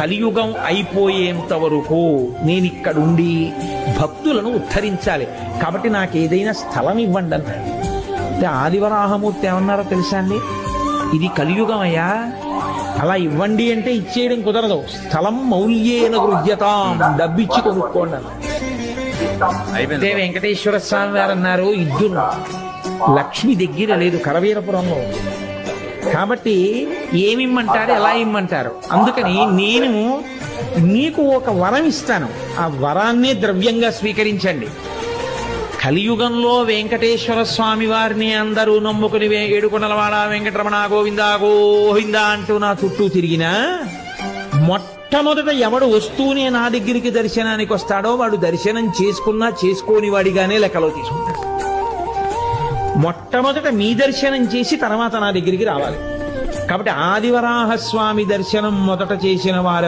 కలియుగం అయిపోయేంత వరకు నేను ఇక్కడుండి భక్తులను ఉద్ధరించాలి. కాబట్టి నాకు ఏదైనా స్థలం ఇవ్వండి అన్నాడు. అంటే ఆదివరాహమూర్తి ఏమన్నారో తెలుసా అండి, ఇది కలియుగం అయ్యా, అలా ఇవ్వండి అంటే ఇచ్చేయడం కుదరదు. స్థలం మౌల్యేన గృహ్యతాం, డబ్బిచ్చి కొనుక్కోండి అన్నారు. అంటే వెంకటేశ్వర స్వామి వారు అన్నారు, ఇద్దును, లక్ష్మి దగ్గర లేదు, కరవీరపురంలో. కాబట్టి ఏమిమ్మంటారు, ఎలా ఇమ్మంటారు. అందుకని నేను నీకు ఒక వరం ఇస్తాను, ఆ వరాన్నే ద్రవ్యంగా స్వీకరించండి. కలియుగంలో వెంకటేశ్వర స్వామి వారిని అందరూ నమ్ముకుని ఏడుకొండలవాడ వెంకటరమణ గోవిందా గోవిందా అంటూ నా చుట్టూ తిరిగినా మొట్టమొదట ఎవడు వస్తూనే నా దగ్గరికి దర్శనానికి వస్తాడో వాడు దర్శనం చేసుకున్నా చేసుకోని వాడిగానే లెక్కలో తీసుకుంటాడు. మొట్టమొదట మీ దర్శనం చేసి తర్వాత నా దగ్గరికి రావాలి. కాబట్టి ఆదివరాహస్వామి దర్శనం మొదట చేసిన వారు